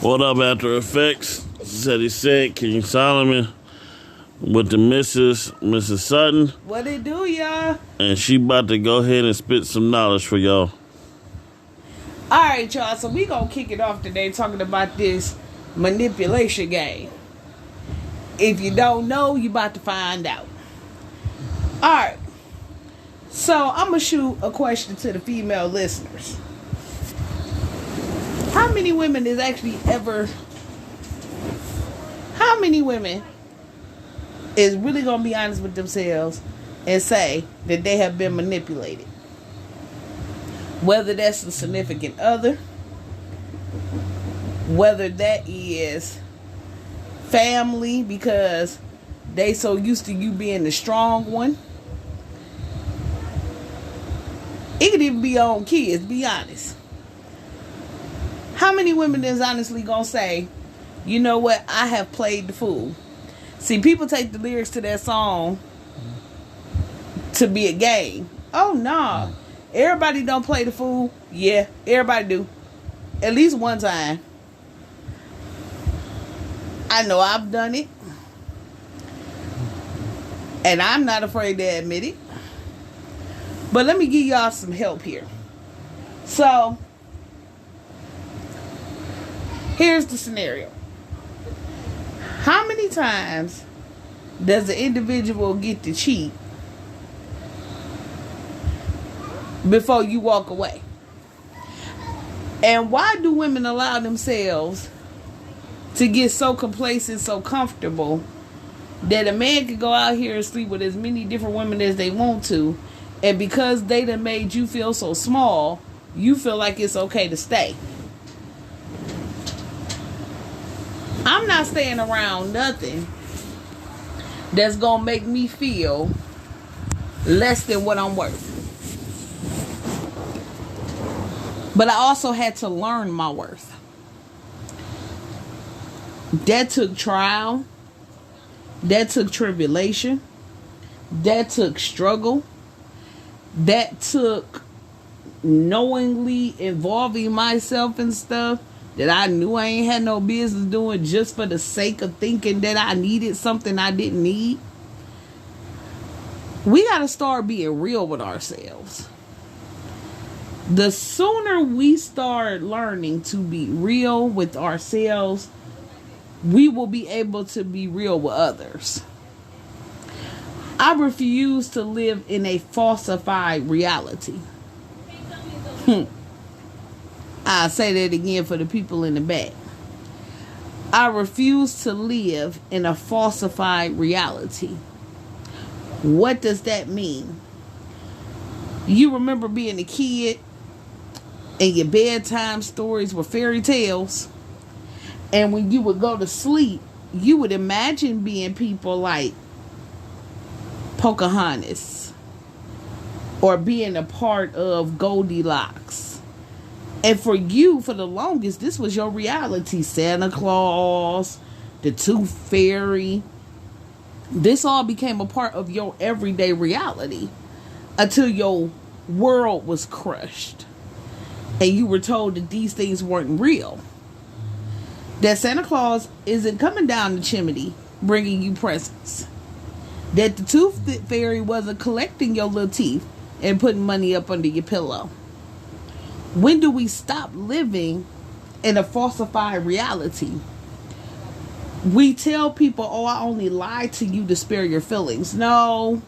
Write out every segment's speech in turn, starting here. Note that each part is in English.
What up, After Effects? Said he said, King Solomon with the Mrs. Sutton. What it do, y'all? And she about to go ahead and spit some knowledge for y'all. All right, y'all. So we gonna kick it off today talking about this manipulation game. If you don't know, you about to find out. All right. So I'm gonna shoot a question to the female listeners. How many women is really gonna be honest with themselves and say that they have been manipulated? Whether that's a significant other, whether that is family because they so used to you being the strong one. It could even be your own kids, be honest. How many women is honestly gonna say, you know what, I have played the fool? See, people take the lyrics to that song to be a game. Oh, no. Everybody don't play the fool. Yeah, everybody do. At least one time. I know I've done it. And I'm not afraid to admit it. But let me give y'all some help here. So, here's the scenario. How many times does the individual get to cheat before you walk away? And why do women allow themselves to get so complacent, so comfortable that a man can go out here and sleep with as many different women as they want to, and because they done made you feel so small, you feel like it's okay to stay? I'm not staying around nothing that's gonna make me feel less than what I'm worth. But I also had to learn my worth. That took trial. That took tribulation. That took struggle. That took knowingly involving myself in stuff that I knew I ain't had no business doing just for the sake of thinking that I needed something I didn't need. We got to start being real with ourselves. The sooner we start learning to be real with ourselves, we will be able to be real with others. I refuse to live in a falsified reality. I'll say that again for the people in the back. I refuse to live in a falsified reality. What does that mean? You remember being a kid and your bedtime stories were fairy tales, and when you would go to sleep, you would imagine being people like Pocahontas or being a part of Goldilocks. And for you, for the longest, this was your reality. Santa Claus, the Tooth Fairy. This all became a part of your everyday reality until your world was crushed. And you were told that these things weren't real. That Santa Claus isn't coming down the chimney bringing you presents. That the Tooth Fairy wasn't collecting your little teeth and putting money up under your pillow. When do we stop living in a falsified reality? We tell people, oh, I only lied to you to spare your feelings. No.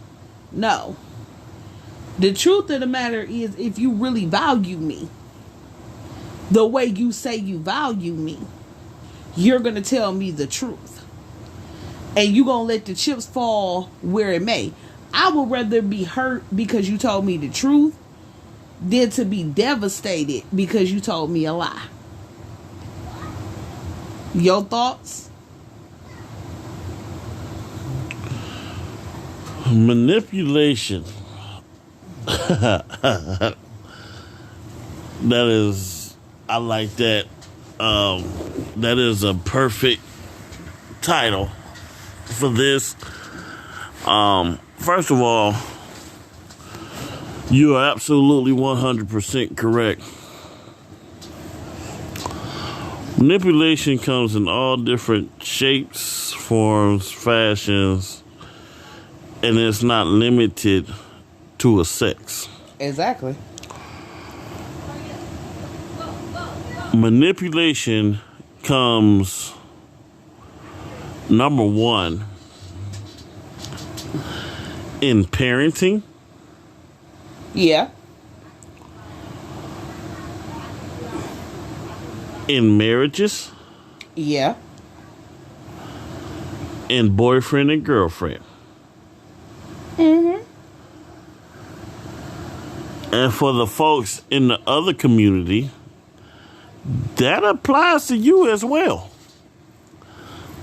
The truth of the matter is, if you really value me the way you say you value me, you're going to tell me the truth. And you're going to let the chips fall where it may. I would rather be hurt because you told me the truth than to be devastated because you told me a lie. Your thoughts? Manipulation. That is, I like that. That is a perfect title for this. First of all, you are absolutely 100% correct. Manipulation comes in all different shapes, forms, fashions, and it's not limited to a sex. Exactly. Manipulation comes, number one, in parenting. Yeah. In marriages. Yeah. In boyfriend and girlfriend. Mm-hmm. And for the folks in the other community, that applies to you as well.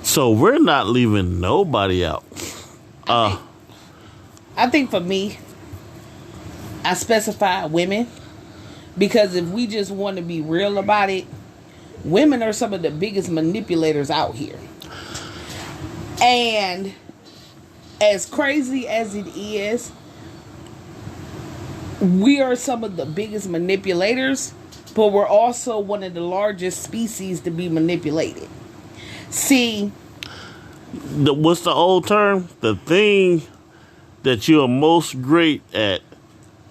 So we're not leaving nobody out. I think for me, I specify women, because if we just want to be real about it, women are some of the biggest manipulators out here. And as crazy as it is, we are some of the biggest manipulators, but we're also one of the largest species to be manipulated. See, what's the old term? The thing that you are most great at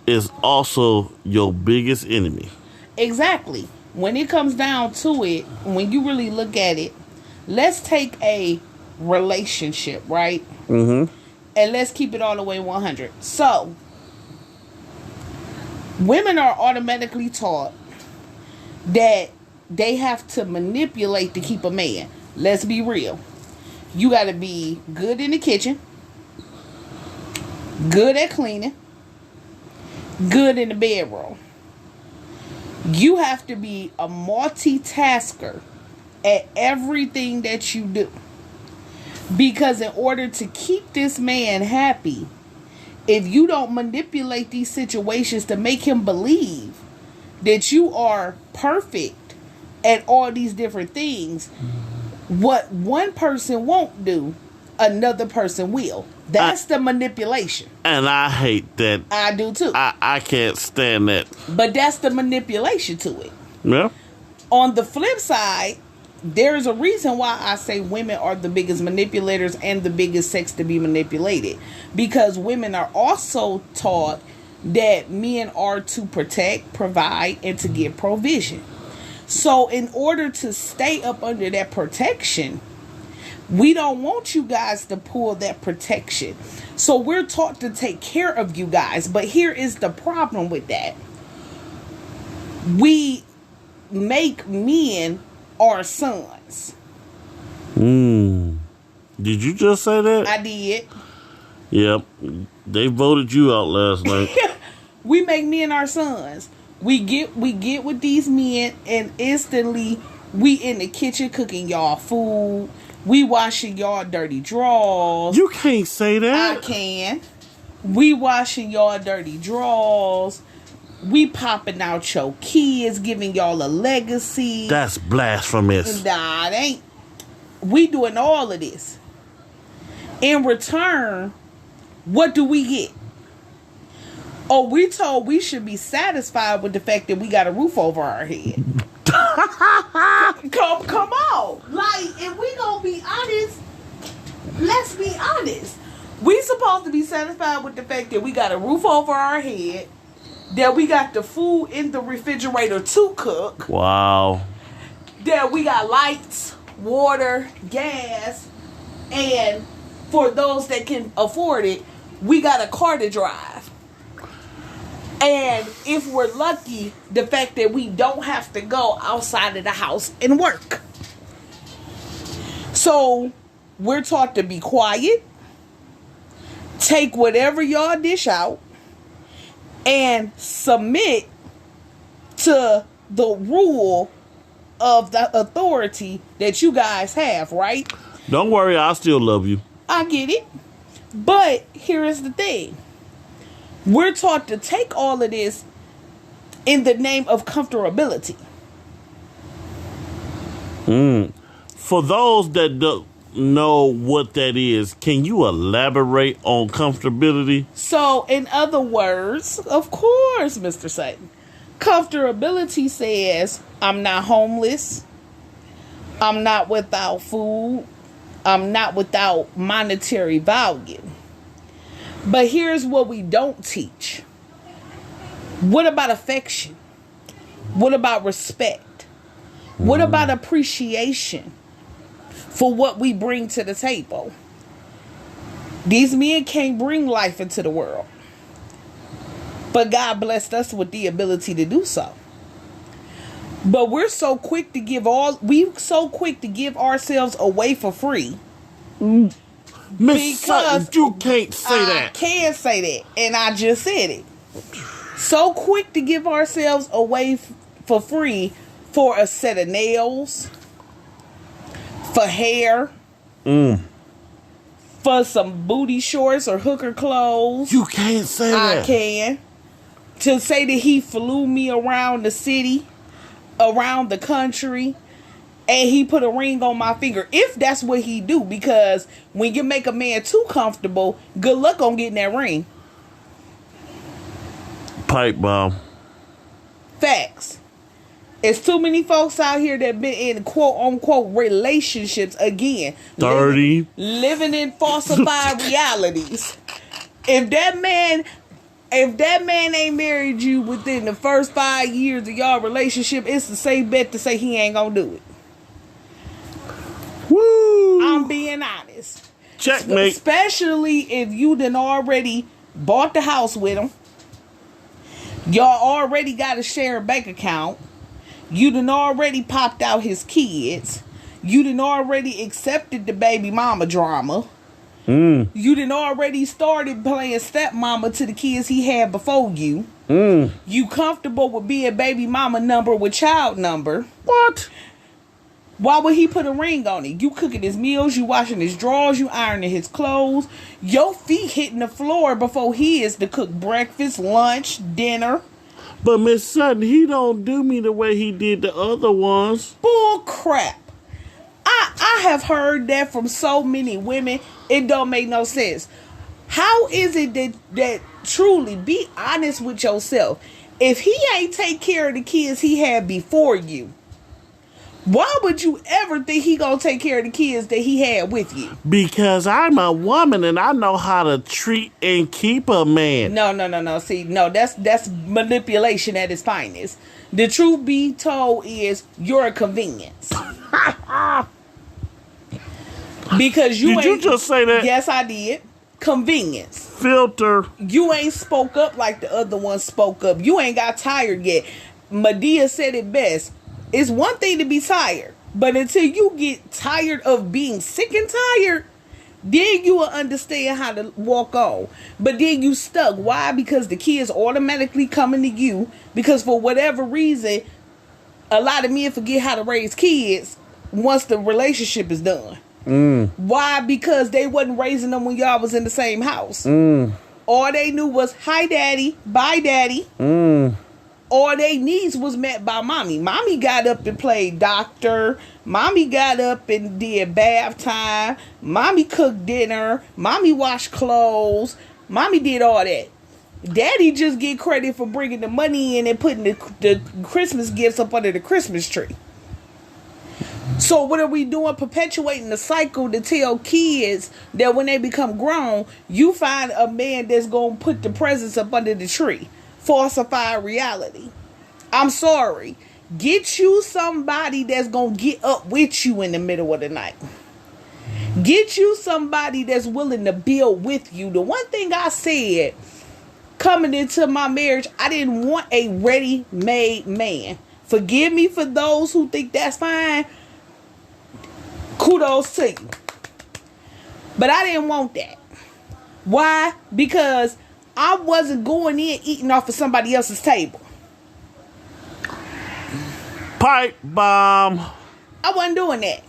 is also your biggest enemy. exactly. When it comes down to it, when you really look at it, let's take a relationship, right? Mm-hmm. And let's keep it all the way 100. So, women are automatically taught that they have to manipulate to keep a man. Let's be real. You got to be good in the kitchen, good at cleaning, good in the bedroom. You have to be a multitasker at everything that you do. Because in order to keep this man happy, if you don't manipulate these situations to make him believe that you are perfect at all these different things, what one person won't do, another person will. That's the manipulation. And I hate that. I do too. I can't stand that. But that's the manipulation to it. Yeah. On the flip side, there's a reason why I say women are the biggest manipulators and the biggest sex to be manipulated. Because women are also taught that men are to protect, provide, and to give provision. So in order to stay up under that protection, we don't want you guys to pull that protection. So we're taught to take care of you guys. But here is the problem with that. We make men our sons. Did you just say that? I did. Yep. They voted you out last night. We make men our sons. We get with these men, and instantly we in the kitchen cooking y'all food. We washing y'all dirty drawers. You can't say that. I can. We washing y'all dirty drawers. We popping out your kids, giving y'all a legacy. That's blasphemous. Nah, it ain't. We doing all of this. In return, what do we get? Oh, we told we should be satisfied with the fact that we got a roof over our head. Come on. Like, if we gonna be honest, let's be honest. We supposed to be satisfied with the fact that we got a roof over our head, that we got the food in the refrigerator to cook. Wow. That we got lights, water, gas, and for those that can afford it, we got a car to drive. And if we're lucky, the fact that we don't have to go outside of the house and work. So we're taught to be quiet, take whatever y'all dish out, and submit to the rule of the authority that you guys have, right? Don't worry, I still love you. I get it. But here is the thing. We're taught to take all of this in the name of comfortability. For those that don't know what that is, can you elaborate on comfortability? So, in other words, of course, Mr. Satan, comfortability says I'm not homeless, I'm not without food. I'm not without monetary value. But here's what we don't teach. What about affection? What about respect? What about appreciation for what we bring to the table? These men can't bring life into the world. But God blessed us with the ability to do so. But we're so quick to give ourselves away for free. Miss Sutton, you can't say that. I can say that, and I just said it. So quick to give ourselves away for free for a set of nails, for hair, for some booty shorts or hooker clothes. You can't say that. I can. To say that he flew me around the city, around the country, and he put a ring on my finger. If that's what he do, because when you make a man too comfortable, good luck on getting that ring. Pipe bomb. Facts. It's too many folks out here that been in quote unquote relationships again. 30. Living in falsified realities. If that man ain't married you within the first 5 years of y'all relationship, it's the safe bet to say he ain't gonna do it. Woo! I'm being honest. Checkmate. Especially if you done already bought the house with him. Y'all already got a shared bank account. You done already popped out his kids. You done already accepted the baby mama drama. You done already started playing stepmama to the kids he had before you. You comfortable with being baby mama number with child number. What? Why would he put a ring on it? You cooking his meals, you washing his drawers, you ironing his clothes. Your feet hitting the floor before he is to cook breakfast, lunch, dinner. But Miss Sutton, he don't do me the way he did the other ones. Bull crap. I have heard that from so many women. It don't make no sense. How is it that truly, be honest with yourself, if he ain't take care of the kids he had before you, why would you ever think he gonna take care of the kids that he had with you? Because I'm a woman and I know how to treat and keep a man. No. See, no, that's manipulation at its finest. The truth be told is you're a convenience. Because you Did you just say that? Yes, I did. Convenience. Filter. You ain't spoke up like the other one spoke up. You ain't got tired yet. Medea said it best. It's one thing to be tired, but until you get tired of being sick and tired, then you will understand how to walk on. But then you stuck. Why? Because the kids automatically coming to you. Because for whatever reason, a lot of men forget how to raise kids once the relationship is done. Why? Because they wasn't raising them when y'all was in the same house. All they knew was, hi daddy, bye daddy. All they needs was met by mommy. Mommy got up and played doctor. Mommy got up and did bath time. Mommy cooked dinner. Mommy washed clothes. Mommy did all that. Daddy just get credit for bringing the money in and putting the Christmas gifts up under the Christmas tree. So what are we doing? Perpetuating the cycle to tell kids that when they become grown, you find a man that's going to put the presents up under the tree. Falsified reality. I'm sorry. Get you somebody that's going to get up with you in the middle of the night. Get you somebody that's willing to build with you. The one thing I said coming into my marriage, I didn't want a ready-made man. Forgive me for those who think that's fine. Kudos to you. But I didn't want that. Why? Because I wasn't going in eating off of somebody else's table. Pipe bomb. I wasn't doing that.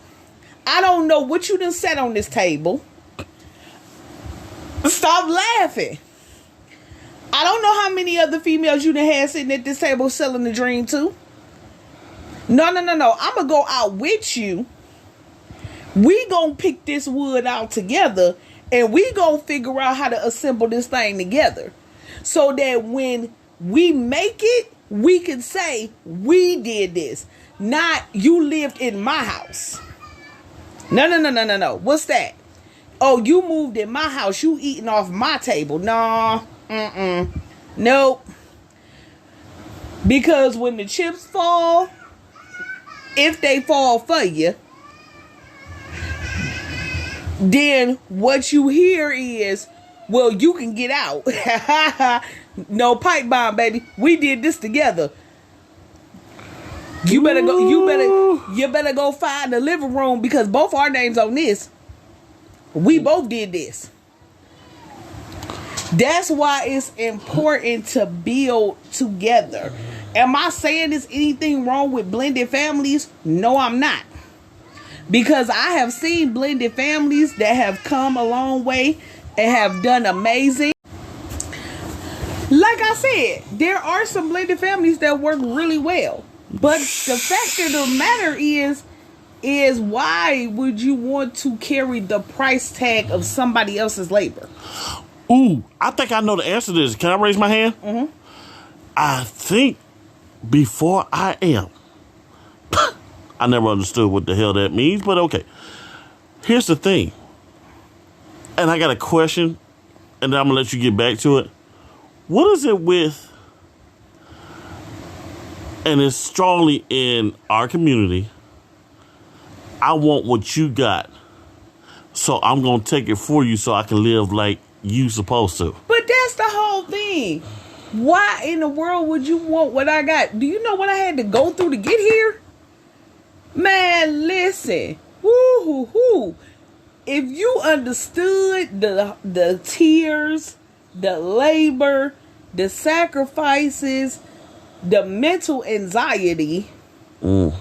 I don't know what you done set on this table. Stop laughing. I don't know how many other females you done had sitting at this table selling the dream to. No. I'm going to go out with you. We going to pick this wood out together. And we going to figure out how to assemble this thing together. So that when we make it, we can say we did this. Not you lived in my house. No. What's that? Oh, you moved in my house. You eating off my table. No. Nope. Because when the chips fall, if they fall for you, then what you hear is, well, you can get out. No pipe bomb, baby. We did this together. You better go. You better go find the living room because both our names on this. We both did this. That's why it's important to build together. Am I saying there's anything wrong with blended families? No, I'm not. Because I have seen blended families that have come a long way and have done amazing. Like I said, there are some blended families that work really well. But the fact of the matter is why would you want to carry the price tag of somebody else's labor? Ooh, I think I know the answer to this. Can I raise my hand? Mm-hmm. I think before I am. I never understood what the hell that means, but okay. Here's the thing. And I got a question, and then I'm going to let you get back to it. What is it with, and it's strongly in our community, I want what you got, so I'm going to take it for you so I can live like you supposed to. But that's the whole thing. Why in the world would you want what I got? Do you know what I had to go through to get here? Man, listen. Woo-hoo-hoo. If you understood the tears, the labor, the sacrifices, the mental anxiety, the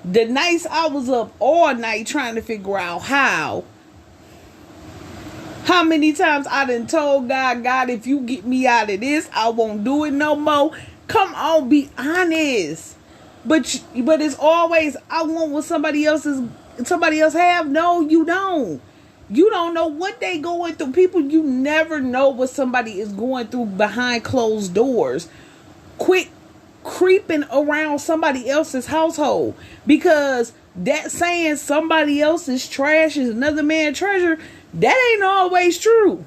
nights I was up all night trying to figure out how many times I done told God, if you get me out of this, I won't do it no more. Come on, be honest. But it's always, I want what somebody else have. No, you don't. You don't know what they going through. People, you never know what somebody is going through behind closed doors. Quit creeping around somebody else's household. Because that saying somebody else's trash is another man's treasure, that ain't always true.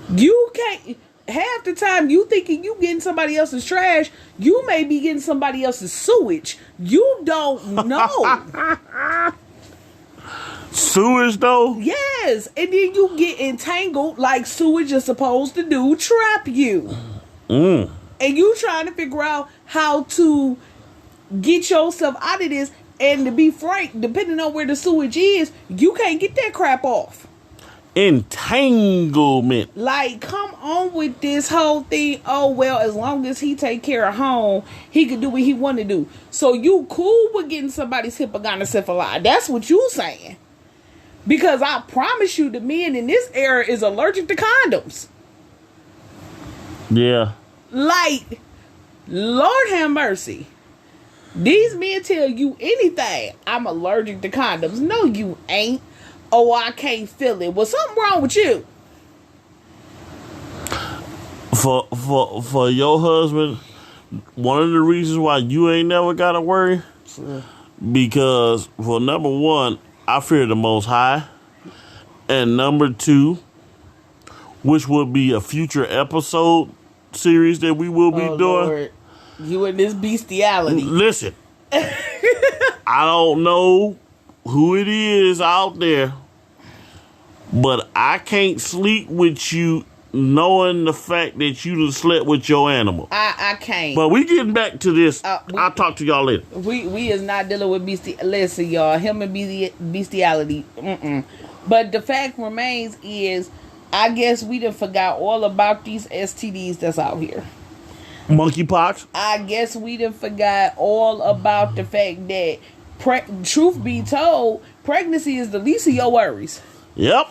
You can't. Half the time you thinking you getting somebody else's trash, you may be getting somebody else's sewage. You don't know. Sewage though? Yes. And then you get entangled like sewage is supposed to do, trap you. And you trying to figure out how to get yourself out of this. And to be frank, depending on where the sewage is, you can't get that crap off. Entanglement. Like, come on with this whole thing. Oh, well, as long as he take care of home, he can do what he want to do. So you cool with getting somebody's hypogonosyphilis. That's what you saying. Because I promise you, the men in this era is allergic to condoms. Yeah. Like, Lord have mercy. These men tell you anything. I'm allergic to condoms. No, you ain't. Oh, I can't feel it. Well, something wrong with you. For your husband, one of the reasons why you ain't never got to worry, because for number one, I fear the Most High, and number two, which would be a future episode series that we will be doing. Lord. You and this bestiality. Listen, I don't know who it is out there, but I can't sleep with you knowing the fact that you done slept with your animal. I can't. But we getting back to this. I'll talk to y'all later. We is not dealing with bestiality. Listen, y'all, him and bestiality. But the fact remains is, I guess we done forgot all about these STDs that's out here. Monkeypox. I guess we done forgot all about the fact that, truth be told, pregnancy is the least of your worries. Yep.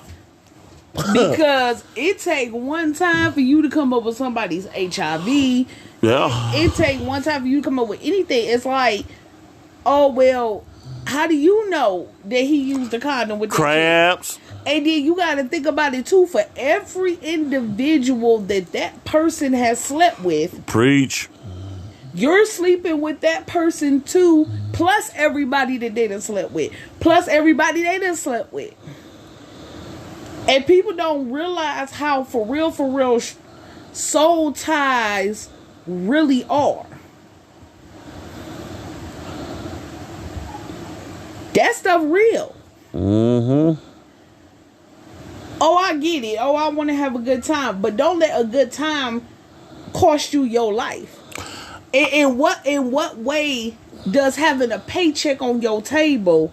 Because it take one time for you to come up with somebody's HIV. Yeah. It take one time for you to come up with anything. It's like, oh, well, how do you know that he used a condom with crabs? And then you got to think about it too. For every individual that person has slept with, preach, You're sleeping with that person too, plus everybody that they done slept with, plus everybody they done slept with. And people don't realize how for real, soul ties really are. That stuff real. Mm-hmm. Oh, I get it. Oh, I want to have a good time. But don't let a good time cost you your life. In what way does having a paycheck on your table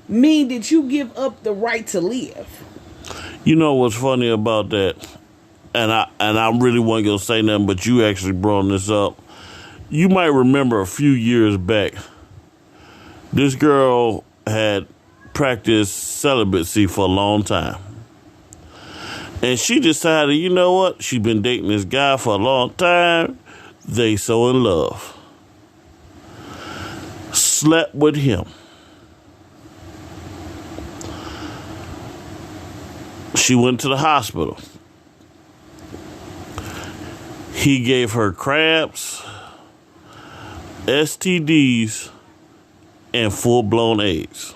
mean that you give up the right to live? You know what's funny about that? And I really wasn't gonna say nothing, but you actually brought this up. You might remember a few years back, this girl had practiced celibacy for a long time. And she decided, you know what? She'd been dating this guy for a long time. They so in love. Slept with him. She went to the hospital. He gave her crabs, STDs, and full-blown AIDS.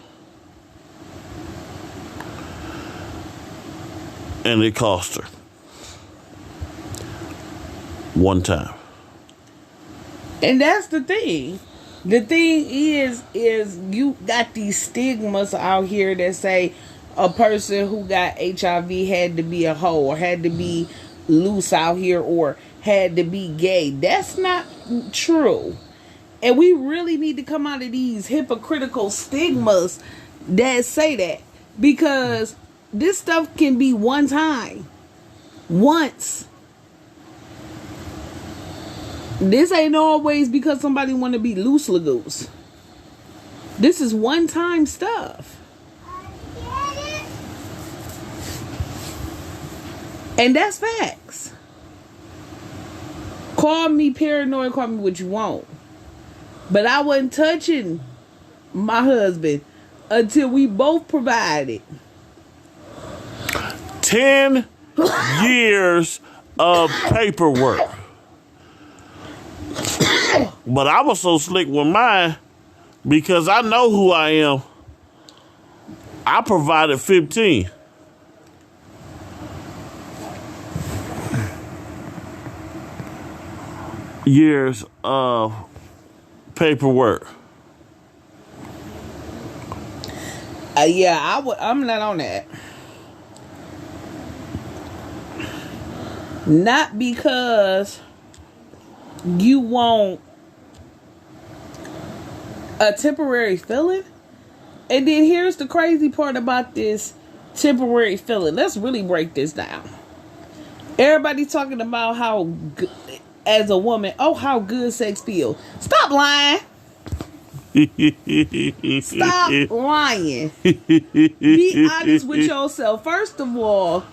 And it cost her. One time. And that's the thing. The thing is you got these stigmas out here that say a person who got HIV had to be a hoe or had to be loose out here or had to be gay. That's not true. And we really need to come out of these hypocritical stigmas that say that. Because this stuff can be one time. Once. This ain't always because somebody want to be loose lagoose. This is one time stuff. And that's facts. Call me paranoid, call me what you want. But I wasn't touching my husband until we both provided 10 years of paperwork. But I was so slick with mine because I know who I am. I provided 15. Years of paperwork. Yeah, I'm not on that. Not because you want a temporary feeling. And then here's the crazy part about this temporary feeling. Let's really break this down. Everybody talking about how, as a woman, oh, how good sex feels. Stop lying. Stop lying. Be honest with yourself. First of all,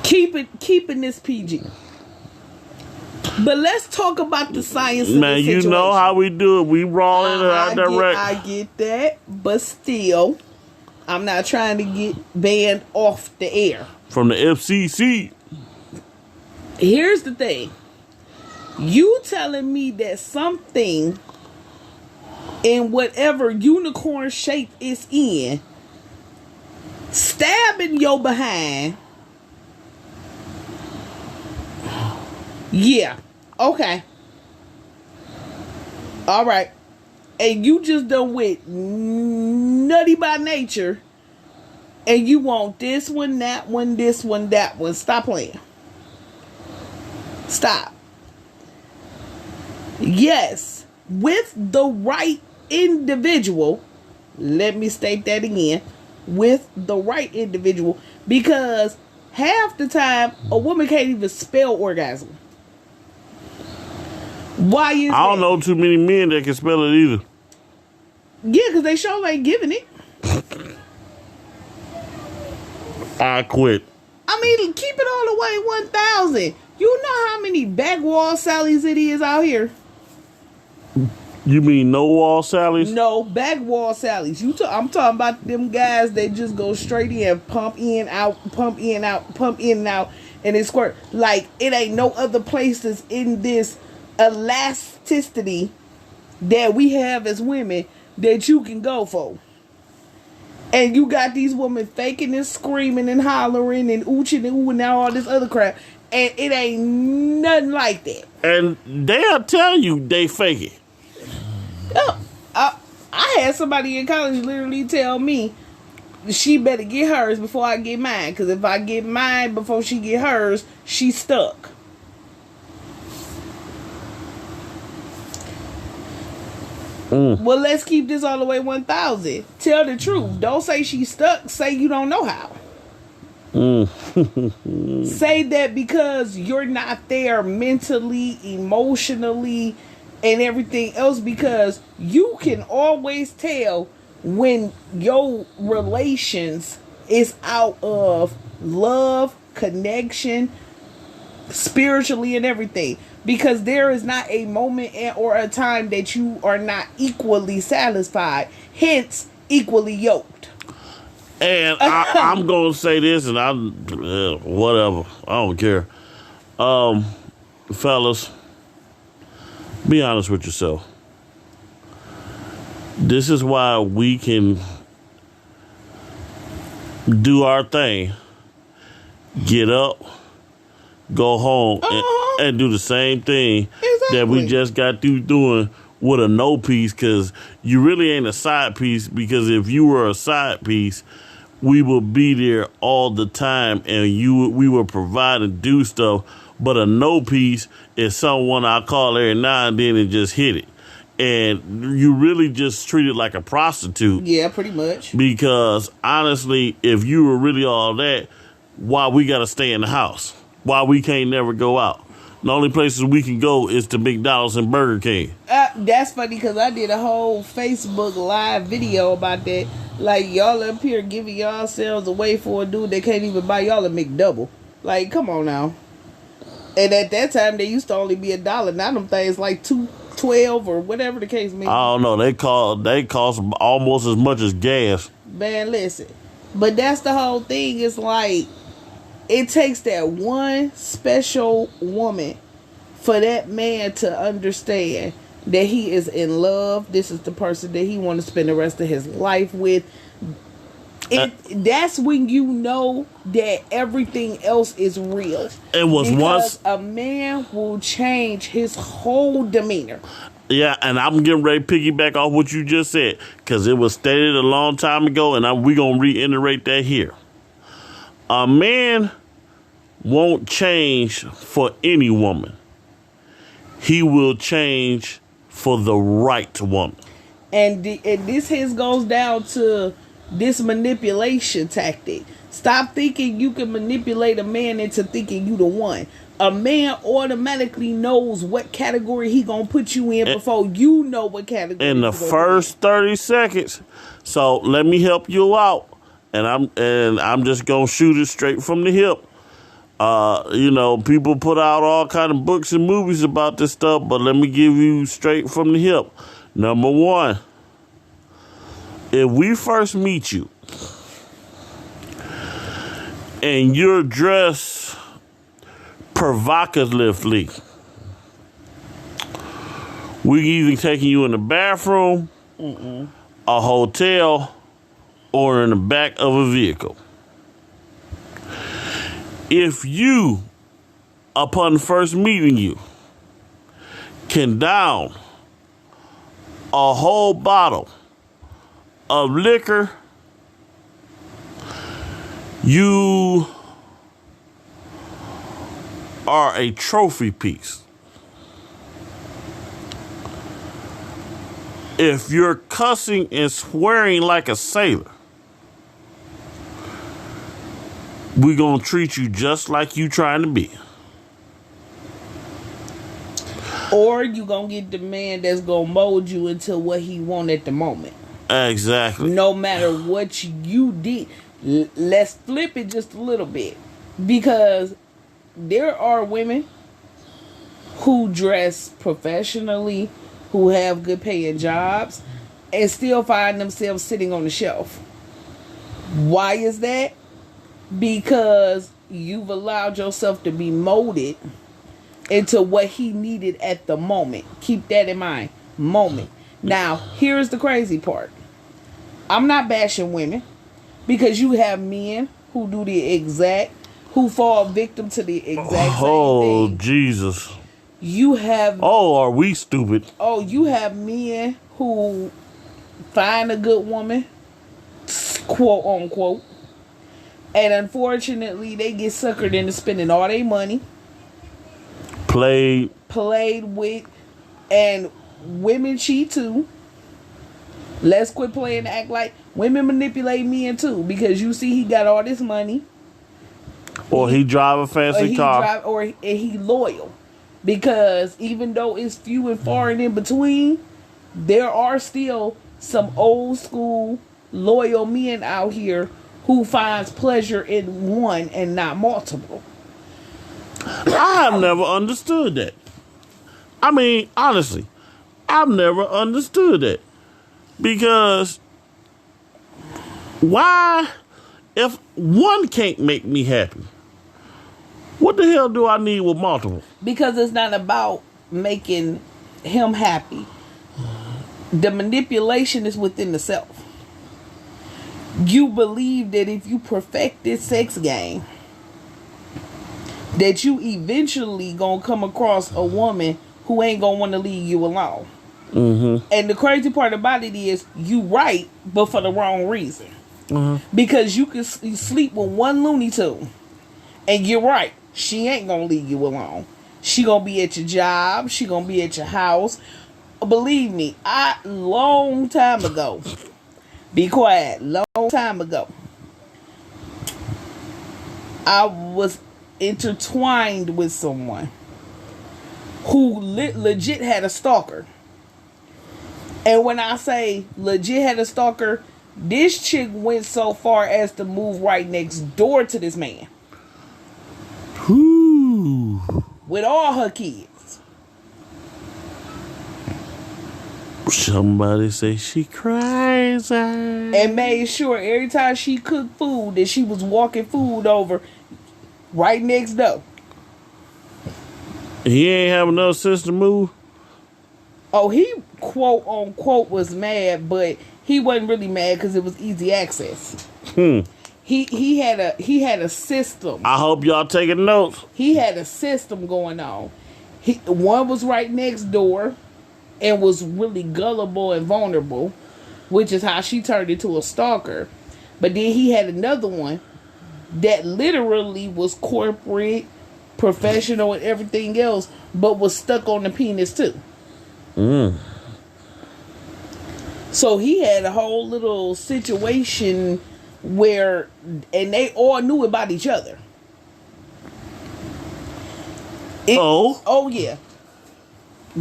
keeping this PG. But let's talk about the science of the situation. You know how we do it. We raw in our direct. I get that, but still, I'm not trying to get banned off the air. From the FCC. Here's the thing. You telling me that something in whatever unicorn shape it's in, stabbing your behind. Yeah. Okay. All right. And you just done with Nutty by Nature. And you want this one, that one, this one, that one. Stop playing. Stop. Yes. With the right individual. Let me state that again. With the right individual. Because half the time, a woman can't even spell orgasm. Why is I don't know too many men that can spell it either. Yeah, because they sure ain't giving it. I quit. I mean, keep it all the way 1,000. You know how many back wall Sallys it is out here? You mean no wall Sallys? No, back wall Sallys. I'm talking about them guys that just go straight in, pump in, out, pump in, out, pump in and out. and it squirt. Like, it ain't no other places in this elasticity that we have as women that you can go for. And you got these women faking and screaming and hollering and ooching and ooh and all this other crap. And it ain't nothing like that. And they'll tell you they fake it. Oh, I had somebody in college literally tell me she better get hers before I get mine. Because if I get mine before she get hers, she's stuck. Well, let's keep this all the way 1,000. Tell the truth. Don't say she's stuck. Say you don't know how. Say that because you're not there mentally, emotionally, and everything else, because you can always tell when your relations is out of love, connection, spiritually and everything, because there is not a moment or a time that you are not equally satisfied, hence equally yoked. And I'm gonna say this, and whatever, I don't care. Fellas, be honest with yourself. This is why we can do our thing, get up, go home, and do the same thing that we just got through doing with a no piece, because you really ain't a side piece. Because if you were a side piece, we will be there all the time, and we will provide and do stuff. But a no piece is someone I call every now and then and just hit it. And you really just treat it like a prostitute. Yeah, pretty much. Because honestly, if you were really all that, why we got to stay in the house? Why we can't never go out? The only places we can go is to McDonald's and Burger King. That's funny, because I did a whole Facebook live video about that. Like, y'all up here giving yourselves away for a dude that can't even buy y'all a McDouble. Like, come on now. And at that time, they used to only be $1. Now them things like $2.12 or whatever the case may be. I don't know. They cost almost as much as gas. Man, listen. But that's the whole thing. It's like, it takes that one special woman for that man to understand that he is in love. This is the person that he wants to spend the rest of his life with. That's when you know that everything else is real. It was once a man will change his whole demeanor. Yeah, and I'm getting ready to piggyback off what you just said, because it was stated a long time ago, and we're going to reiterate that here. A man won't change for any woman. He will change for the right woman. And this goes down to this manipulation tactic. Stop thinking you can manipulate a man into thinking you the one. A man automatically knows what category he gonna put you in before you know what category. In the first 30 seconds. So let me help you out, and I'm just gonna shoot it straight from the hip. People put out all kind of books and movies about this stuff, but let me give you straight from the hip. Number one, if we first meet you and you're dressed provocatively, we either taking you in the bathroom, a hotel, or in the back of a vehicle. If you, upon first meeting you, can down a whole bottle of liquor, you are a trophy piece. If you're cussing and swearing like a sailor, we're going to treat you just like you trying to be. Or you going to get the man that's going to mold you into what he want at the moment. Exactly. No matter what you did. Let's flip it just a little bit. Because there are women who dress professionally, who have good paying jobs, and still find themselves sitting on the shelf. Why is that? Because you've allowed yourself to be molded into what he needed at the moment. Keep that in mind. Moment. Now, here's the crazy part. I'm not bashing women because you have men who do who fall victim to the exact same Oh, thing. Jesus. You have Oh, are we stupid? you have men who find a good woman, quote unquote, and unfortunately they get suckered into spending all their money, Played with, and women cheat too. Let's quit playing to act like women manipulate men too, because you see he got all this money, or he drive a fancy car. or he loyal, because even though it's few and far and in between, there are still some old school loyal men out here who finds pleasure in one and not multiple. I have never understood that. I mean, honestly, I've never understood that. Because why, if one can't make me happy, what the hell do I need with multiple? Because it's not about making him happy. The manipulation is within the self. You believe that if you perfect this sex game, that you eventually gonna come across a woman who ain't gonna want to leave you alone. Mm-hmm. And the crazy part about it is, you right, but for the wrong reason. Mm-hmm. Because you can sleep with one Looney Tune, and you're right, she ain't gonna leave you alone. She gonna be at your job. She gonna be at your house. Believe me, long time ago. Be quiet. Long time ago, I was intertwined with someone who legit had a stalker. And when I say legit had a stalker, this chick went so far as to move right next door to this man. Ooh. With all her kids. Somebody say she crazy. And made sure every time she cooked food that she was walking food over right next door. He ain't have enough sense to move? Oh, he quote unquote was mad, but he wasn't really mad because it was easy access. He had a system. I hope y'all taking notes. He had a system going on. One was right next door and was really gullible and vulnerable, which is how she turned into a stalker. But then he had another one that literally was corporate, professional, and everything else, but was stuck on the penis too. So he had a whole little situation where, and they all knew about each other. Oh yeah.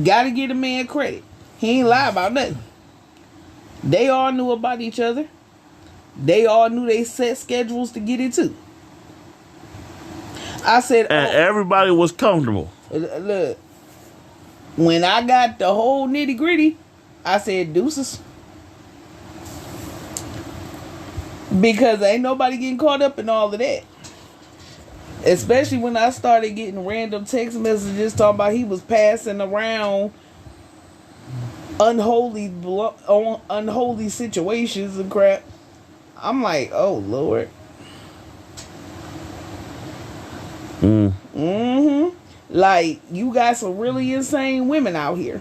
Gotta give a man credit. He ain't lie about nothing. They all knew about each other. They all knew they set schedules to get it too. I said, and everybody was comfortable. Look, when I got the whole nitty gritty, I said deuces. Because ain't nobody getting caught up in all of that. Especially when I started getting random text messages talking about he was passing around unholy situations and crap. I'm like, oh Lord. Like, you got some really insane women out here.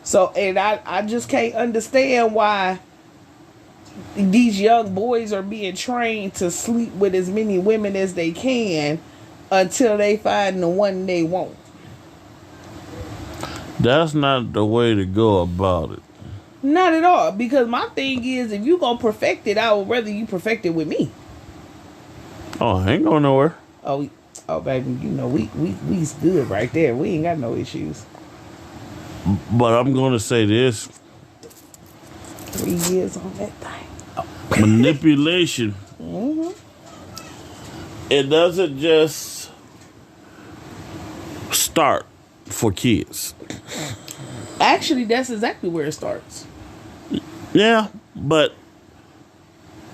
So, and I just can't understand why these young boys are being trained to sleep with as many women as they can until they find the one they want. That's not the way to go about it. Not at all. Because my thing is, if you gonna perfect it, I would rather you perfect it with me. Oh, I ain't going nowhere. Oh, baby, you know, we's good right there. We ain't got no issues. But I'm going to say this. 3 years on that thing. Oh. Manipulation. It doesn't just start for kids. Actually, that's exactly where it starts. Yeah, but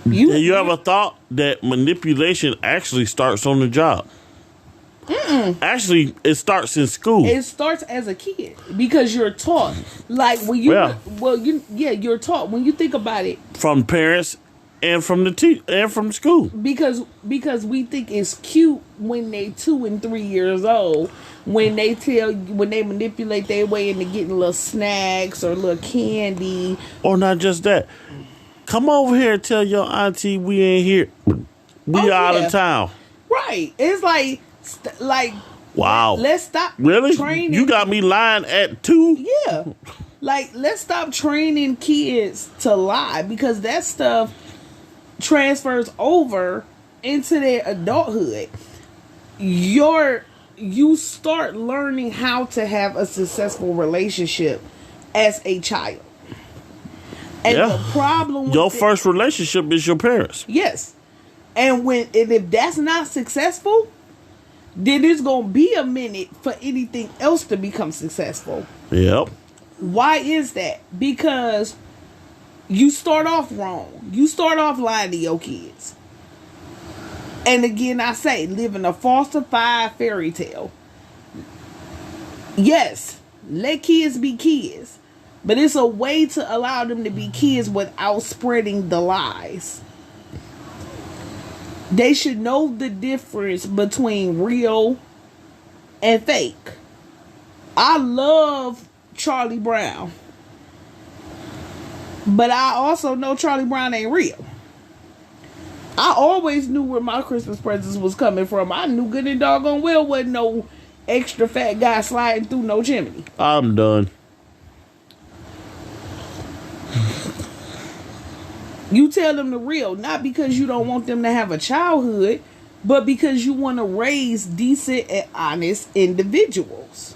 Have you ever thought that manipulation actually starts on the job? Actually, it starts in school. It starts as a kid because you're taught. Like when you, you're taught when you think about it From parents and from the and from school. because we think it's cute when they 2 and 3 years old when they manipulate their way into getting little snacks or little candy. Or not just that. Come over here and tell your auntie we ain't here. We out of town. Right. It's like Wow. let's stop Really? training. You got me lying at 2? Yeah. Like, let's stop training kids to lie because that stuff transfers over into their adulthood. You start learning how to have a successful relationship as a child. And the problem with your first relationship is your parents. Yes. And if that's not successful, then it's going to be a minute for anything else to become successful. Yep. Why is that? Because you start off wrong. You start off lying to your kids. And again, I say, living a falsified fairy tale. Yes, let kids be kids. But it's a way to allow them to be kids without spreading the lies. They should know the difference between real and fake. I love Charlie Brown. But I also know Charlie Brown ain't real. I always knew where my Christmas presents was coming from. I knew good and doggone well wasn't no extra fat guy sliding through no chimney. I'm done. You tell them the real, not because you don't want them to have a childhood, but because you want to raise decent and honest individuals.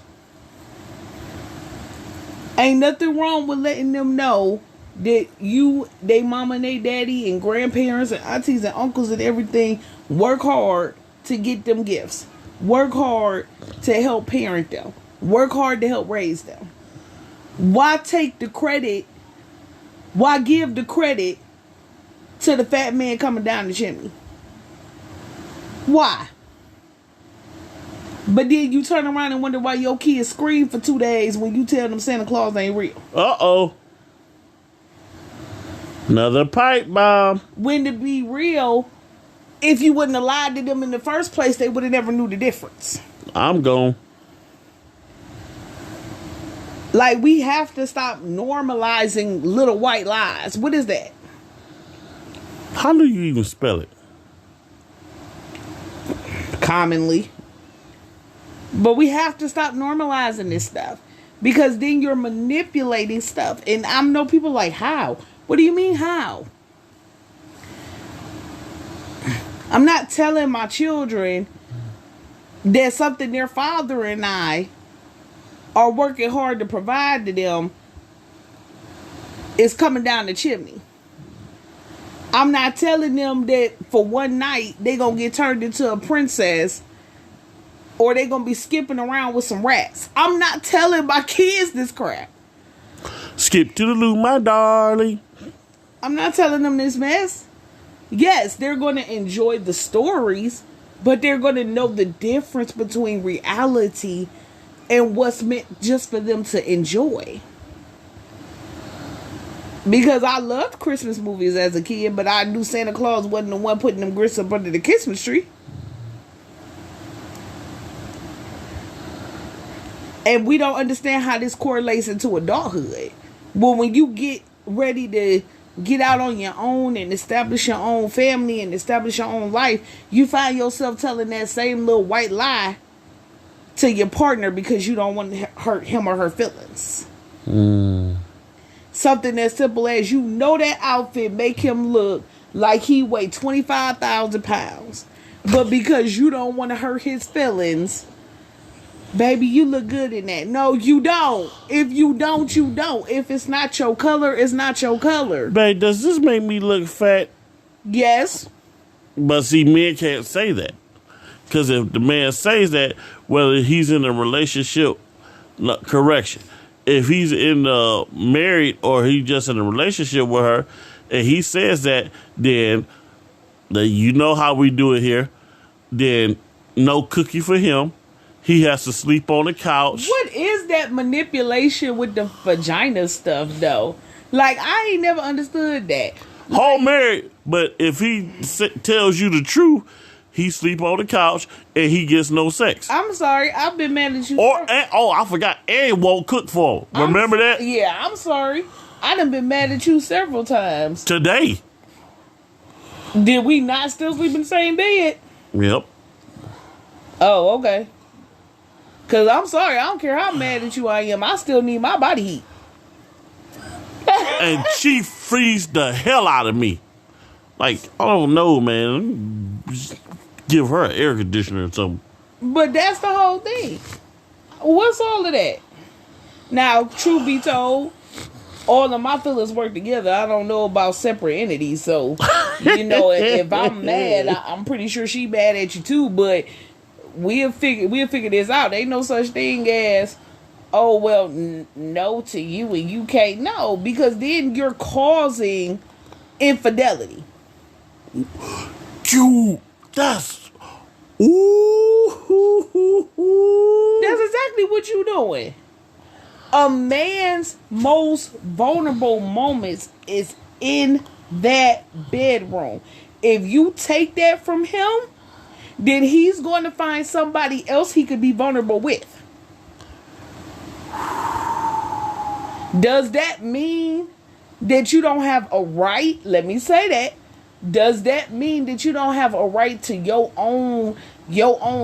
Ain't nothing wrong with letting them know that they mama and they daddy and grandparents and aunties and uncles and everything work hard to get them gifts. Work hard to help parent them. Work hard to help raise them. Why take the credit? Why give the credit to the fat man coming down the chimney? Why? But then you turn around and wonder why your kids scream for 2 days when you tell them Santa Claus ain't real. Uh-oh. Another pipe bomb. When to be real, if you wouldn't have lied to them in the first place, they would have never knew the difference. I'm gone. Like, we have to stop normalizing little white lies. What is that? How do you even spell it? Commonly. But we have to stop normalizing this stuff. Because then you're manipulating stuff. And I know people like, how? What do you mean, how? I'm not telling my children that something their father and I are working hard to provide to them is coming down the chimney. I'm not telling them that for one night they gonna get turned into a princess or they gonna be skipping around with some rats. I'm not telling my kids this crap. Skip to the loo, my darling. I'm not telling them this mess. Yes, they're gonna enjoy the stories, but they're gonna know the difference between reality and what's meant just for them to enjoy. Because I loved Christmas movies as a kid, but I knew Santa Claus wasn't the one putting them grits up under the Christmas tree. And we don't understand how this correlates into adulthood. Well, when you get ready to get out on your own and establish your own family and establish your own life, you find yourself telling that same little white lie to your partner because you don't want to hurt him or her feelings. Something as simple as that outfit make him look like he weighed 25,000 pounds. But because you don't want to hurt his feelings, baby, you look good in that. No, you don't. If you don't, you don't. If it's not your color, it's not your color. Babe, does this make me look fat? Yes. But see, men can't say that. Because if the man says that, whether he's in a relationship, correction. if he's in married or he's just in a relationship with her, and he says that, then you know how we do it here. Then no cookie for him. He has to sleep on the couch. What is that manipulation with the vagina stuff, though? Like, I ain't never understood that. Whole married, but if he tells you the truth, he sleep on the couch and he gets no sex. I'm sorry, I've been mad at you. I forgot, and won't cook for him. Remember that? Yeah, I'm sorry. I done been mad at you several times. Today. Did we not still sleep in the same bed? Yep. Oh, okay. Because I'm sorry, I don't care how mad at you I am. I still need my body heat. And she freezed the hell out of me. Like, I don't know, man. Just give her an air conditioner or something. But that's the whole thing. What's all of that? Now, truth be told, all of my feelings work together. I don't know about separate entities. So, if I'm mad, I'm pretty sure she mad at you too. But we'll figure this out. Ain't no such thing as, oh, well, no to you and you can't. No, because then you're causing infidelity. That's exactly what you're doing. A man's most vulnerable moments is in that bedroom. If you take that from him, then he's going to find somebody else he could be vulnerable with. Does that mean that you don't have a right? Let me say that. Does that mean that you don't have a right to your own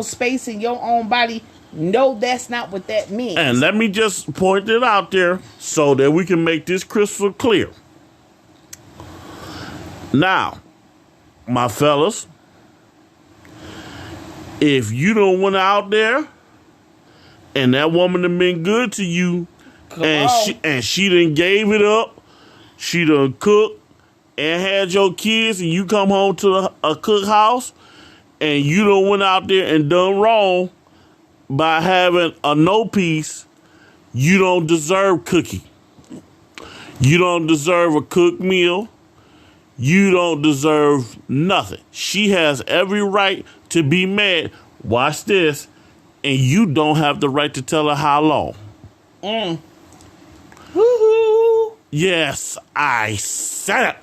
space and your own body? No, that's not what that means. And let me just point it out there so that we can make this crystal clear. Now, my fellas, if you don't went out there and that woman done been good to you, she done gave it up, she done cooked and had your kids, and you come home to a cook house and you done went out there and done wrong by having a no piece, you don't deserve cookie. You don't deserve a cooked meal. You don't deserve nothing. She has every right to be mad. Watch this. And you don't have the right to tell her how long. Woo-hoo. Yes, I said it.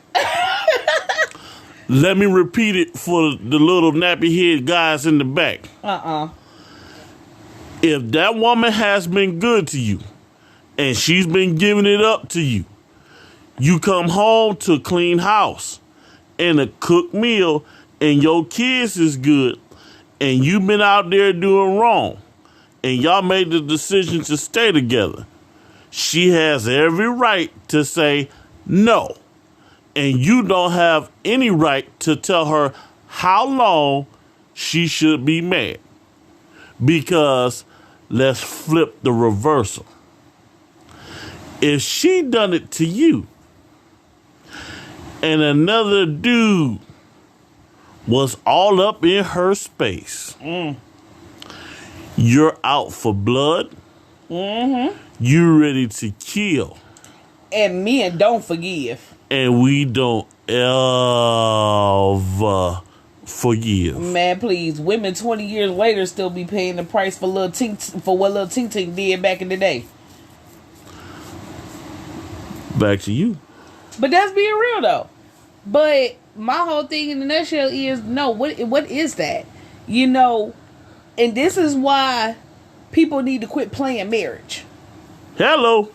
Let me repeat it for the little nappy head guys in the back. If that woman has been good to you and she's been giving it up to you, you come home to a clean house and a cooked meal and your kids is good and you've been out there doing wrong and y'all made the decision to stay together, she has every right to say no. And you don't have any right to tell her how long she should be mad. Because let's flip the reversal. If she done it to you and another dude was all up in her space, you're out for blood. You ready to kill. And men don't forgive. And we don't ever forgive. Man, please. Women 20 years later still be paying the price for what Lil Tink did back in the day. Back to you. But that's being real, though. But my whole thing in the nutshell is, no, what is that? And this is why people need to quit playing marriage. Hello.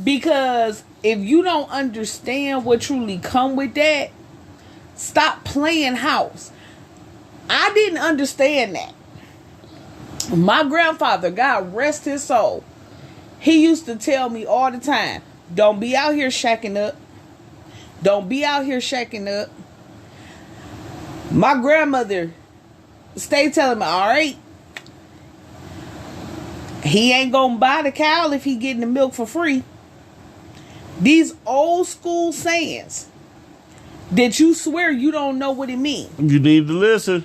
Because if you don't understand what truly come with that, stop playing house. I didn't understand that. My grandfather, God rest his soul, he used to tell me all the time, don't be out here shacking up. Don't be out here shacking up. My grandmother stayed telling me, all right, he ain't gonna buy the cow if he getting the milk for free. These old school sayings that you swear you don't know what it means. You need to listen.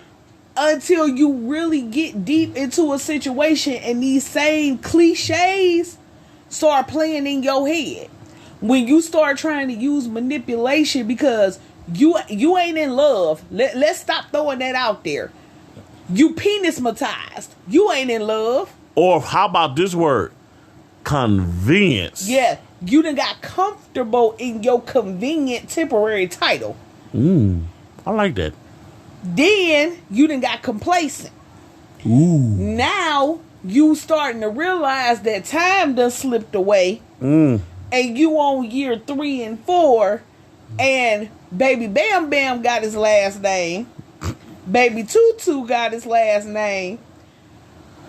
Until you really get deep into a situation and these same cliches start playing in your head. When you start trying to use manipulation because you ain't in love. Let's stop throwing that out there. You penismatized. You ain't in love. Or how about this word? Convenience. Yeah, you done got comfortable in your convenient temporary title. I like that. Then you done got complacent. Ooh. Now you starting to realize that time done slipped away. And you on year 3 and 4, and Baby Bam Bam got his last name, Baby Tutu got his last name,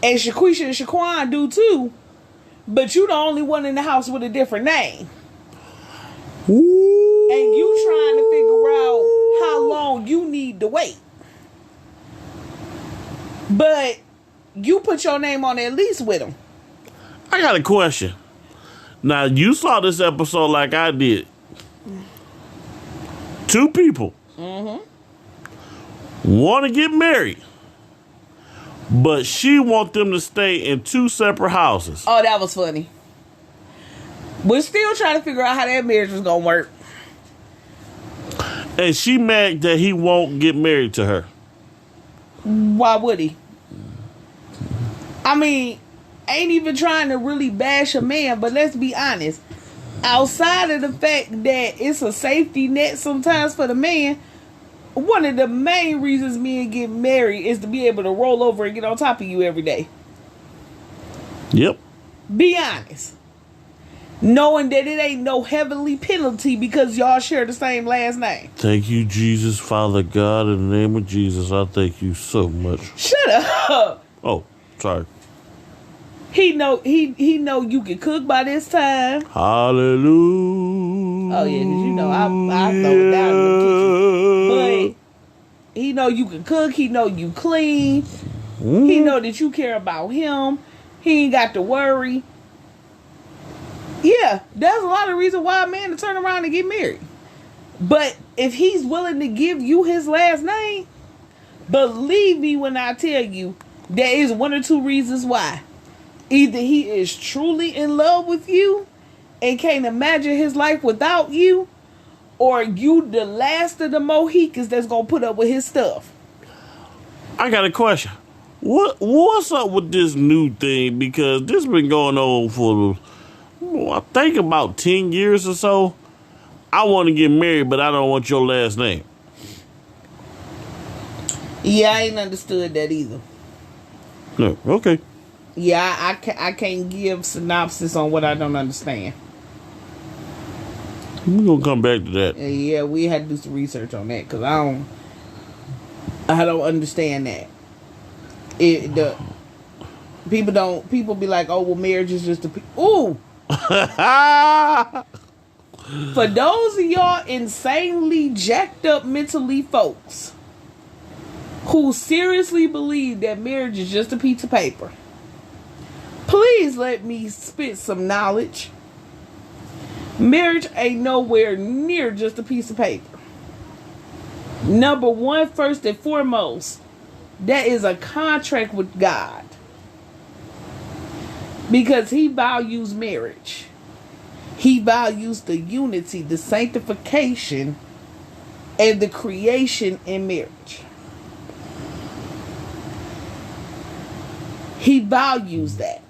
and Shaquisha and Shaquan do too, but you the only one in the house with a different name. Ooh. And you trying to figure out how long you need to wait. But you put your name on at least with them. I got a question. Now, you saw this episode like I did. 2 people want to get married, but she want them to stay in 2 separate houses. Oh, that was funny. We're still trying to figure out how that marriage was going to work. And she mad that he won't get married to her. Why would he? I mean, ain't even trying to really bash a man, but let's be honest. Outside of the fact that it's a safety net sometimes for the man, one of the main reasons men get married is to be able to roll over and get on top of you every day. Yep. Be honest. Knowing that it ain't no heavenly penalty because y'all share the same last name. Thank you, Jesus, Father God, in the name of Jesus, I thank you so much. Shut up. Oh, sorry. He know you can cook by this time. Hallelujah. Oh yeah, because you know I throw it down in the kitchen. But he know you can cook. He know you clean. He know that you care about him. He ain't got to worry. Yeah, there's a lot of reasons why a man to turn around and get married. But if he's willing to give you his last name, believe me when I tell you, there is 1 or 2 reasons why. Either he is truly in love with you and can't imagine his life without you, or you the last of the Mohicans that's going to put up with his stuff. I got a question. What's up with this new thing? Because this been going on for, I think, about 10 years or so. I want to get married, but I don't want your last name. Yeah, I ain't understood that either. No, okay. Yeah, I can't give synopsis on what I don't understand. We're going to come back to that. Yeah, we had to do some research on that because I don't understand that. People be like, oh, well, marriage is just ooh. For those of y'all insanely jacked up mentally folks who seriously believe that marriage is just a piece of paper, please let me spit some knowledge. Marriage ain't nowhere near just a piece of paper. Number one, first and foremost, that is a contract with God. Because he values marriage. He values the unity, the sanctification, and the creation in marriage. He values that.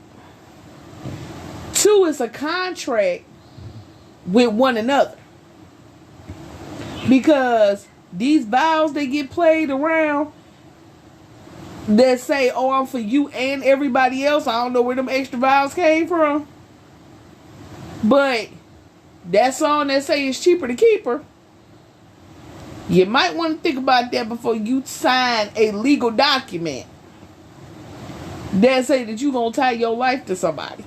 2, it's a contract with one another. Because these vows that get played around that say, oh, I'm for you and everybody else. I don't know where them extra vows came from. But that song that say it's cheaper to keep her, you might want to think about that before you sign a legal document that say that you're going to tie your life to somebody.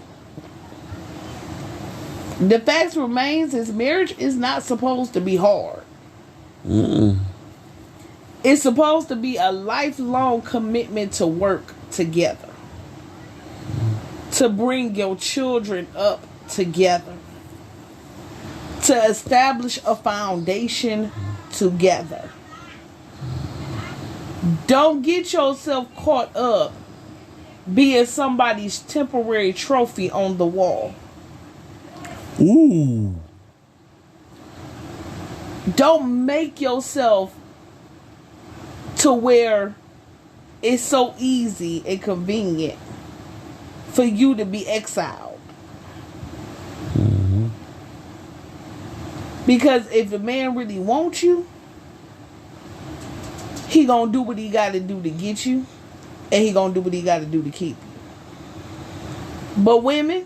The fact remains is marriage is not supposed to be hard. It's supposed to be a lifelong commitment to work together. To bring your children up together. To establish a foundation together. Don't get yourself caught up being somebody's temporary trophy on the wall. Ooh. Don't make yourself to where it's so easy and convenient for you to be exiled. Mm-hmm. Because if the man really wants you, he gonna do what he gotta do to get you, and he gonna do what he gotta do to keep you. But women,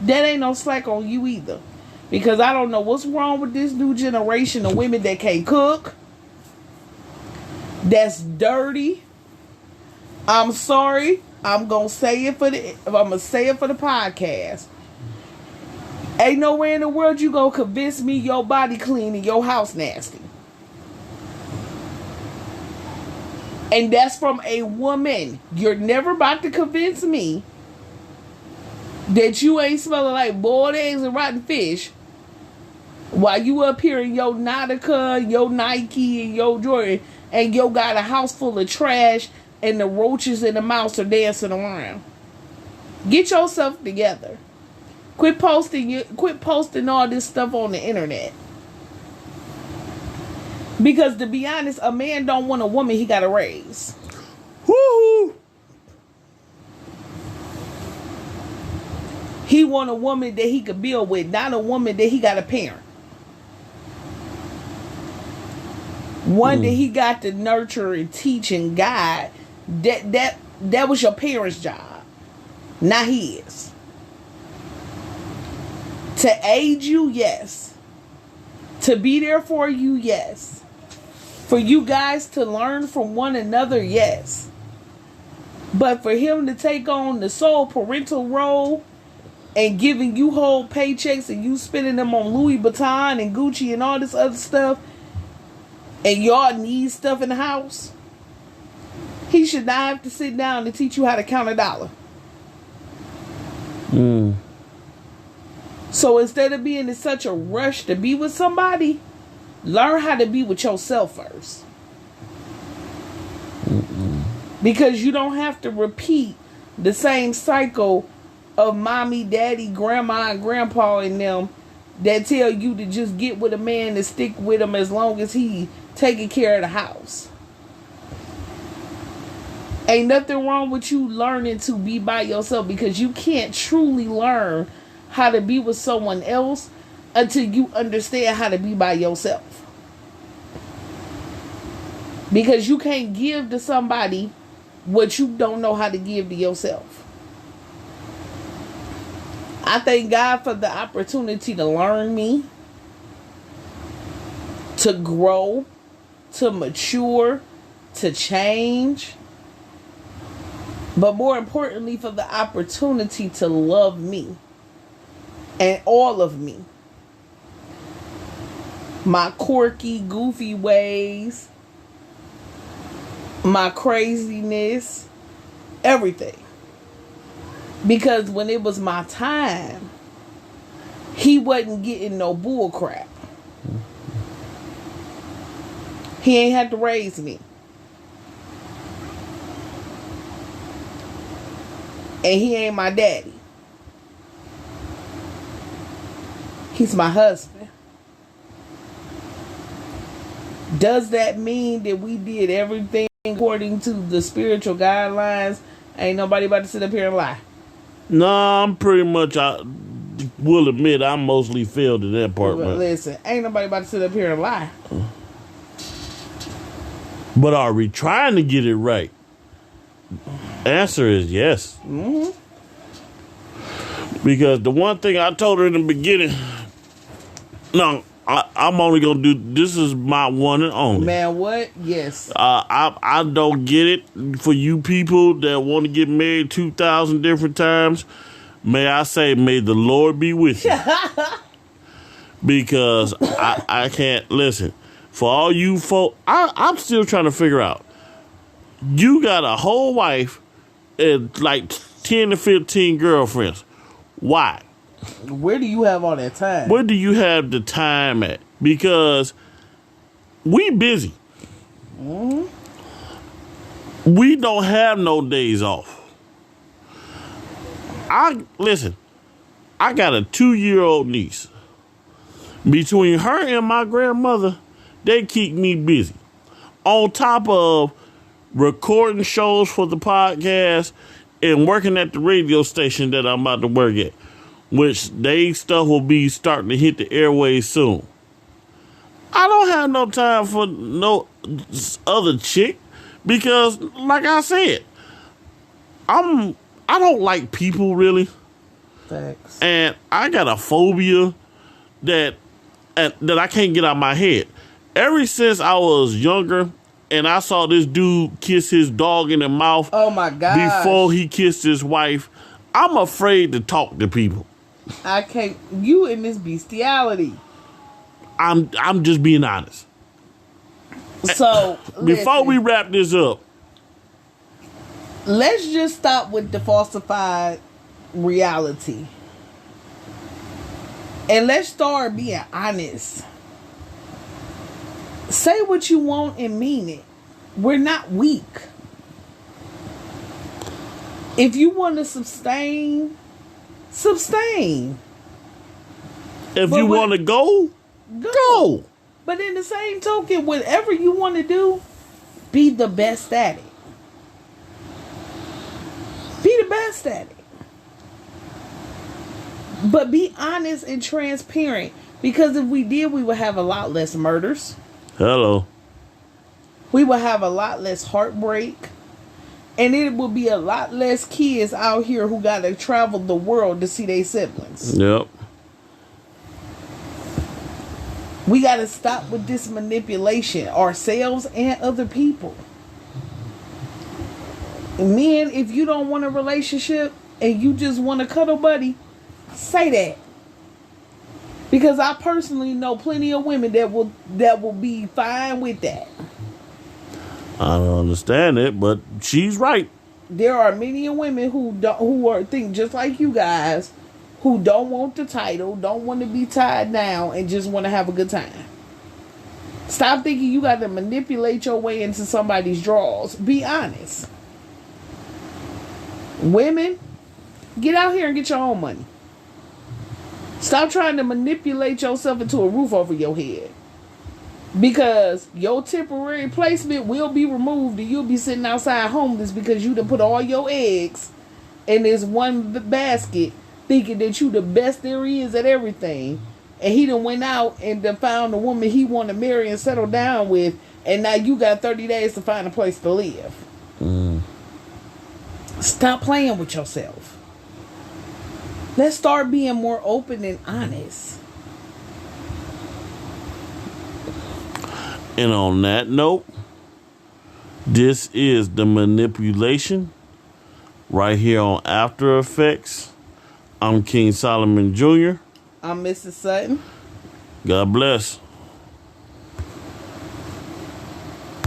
that ain't no slack on you either. Because I don't know what's wrong with this new generation of women that can't cook, that's dirty. I'm sorry. I'm gonna say it for the podcast. Ain't nowhere in the world you gonna convince me your body clean and your house nasty. And that's from a woman. You're never about to convince me that you ain't smelling like boiled eggs and rotten fish while you up here in your Nautica, your Nike, and your Jordan, and you got a house full of trash and the roaches and the mouse are dancing around. Get yourself together. Quit posting all this stuff on the internet. Because to be honest, a man don't want a woman he gotta raise. Woo-hoo. He want a woman that he could build with, not a woman that he got to parent. One that he got to nurture and teach and guide. That was your parents' job, not his. To aid you, yes. To be there for you, yes. For you guys to learn from one another, yes. But for him to take on the sole parental role and giving you whole paychecks and you spending them on Louis Vuitton and Gucci and all this other stuff, and y'all need stuff in the house, he should not have to sit down and teach you how to count a dollar. So instead of being in such a rush to be with somebody, learn how to be with yourself first. Because you don't have to repeat the same cycle of mommy, daddy, grandma, and grandpa and them that tell you to just get with a man and stick with him as long as he taking care of the house. Ain't nothing wrong with you learning to be by yourself, because you can't truly learn how to be with someone else until you understand how to be by yourself. Because you can't give to somebody what you don't know how to give to yourself. I thank God for the opportunity to learn me, to grow, to mature, to change. But more importantly, for the opportunity to love me and all of me. My quirky, goofy ways, my craziness, everything. Because when it was my time, he wasn't getting no bull crap. He ain't had to raise me. And he ain't my daddy. He's my husband. Does that mean that we did everything according to the spiritual guidelines? Ain't nobody about to sit up here and lie. No, I'm pretty much, I will admit, I mostly failed in that part. But listen, ain't nobody about to sit up here and lie. But are we trying to get it right? Answer is yes. Mm-hmm. Because the one thing I told her in the beginning, no, I'm only going to do, this is my one and only. Man, what? Yes. I don't get it. For you people that want to get married 2,000 different times, may I say, may the Lord be with you. Because I can't, listen, for all you folk, I'm still trying to figure out. You got a whole wife and like 10 to 15 girlfriends. Why? Where do you have all that time? Where do you have the time at? Because we busy. Mm-hmm. We don't have no days off. Listen, I got a 2-year-old niece. Between her and my grandmother, they keep me busy. On top of recording shows for the podcast and working at the radio station that I'm about to work at, which they stuff will be starting to hit the airways soon. I don't have no time for no other chick because, like I said, I don't like people really. Facts. And I got a phobia that I can't get out of my head. Ever since I was younger and I saw this dude kiss his dog in the mouth Oh my God. before he kissed his wife, I'm afraid to talk to people. I can't. You and this bestiality. I'm just being honest. So Before listen, we wrap this up, let's just stop with the falsified reality. And let's start being honest. Say what you want and mean it. We're not weak. If you want to sustain. if But you what- want to go. But in the same token, whatever you want to do, be the best at it. Be the best at it. But be honest and transparent. Because if we did, we would have a lot less murders. Hello. We would have a lot less heartbreak. And it would be a lot less kids out here who got to travel the world to see their siblings. Yep. We got to stop with this manipulation, ourselves and other people. Men, if you don't want a relationship and you just want a cuddle buddy, say that. Because I personally know plenty of women that will be fine with that. I don't understand it, but she's right. There are many women who think just like you guys, who don't want the title, don't want to be tied down, and just want to have a good time. Stop thinking you got to manipulate your way into somebody's drawers. Be honest. Women, get out here and get your own money. Stop trying to manipulate yourself into a roof over your head. Because your temporary placement will be removed and you'll be sitting outside homeless because you done put all your eggs in this one basket thinking that you the best there is at everything. And he done went out and done found a woman he want to marry and settle down with. And now you got 30 days to find a place to live. Stop playing with yourself. Let's start being more open and honest. And on that note, this is the manipulation right here on After Effects. I'm King Solomon Jr. I'm Mrs. Sutton. God bless.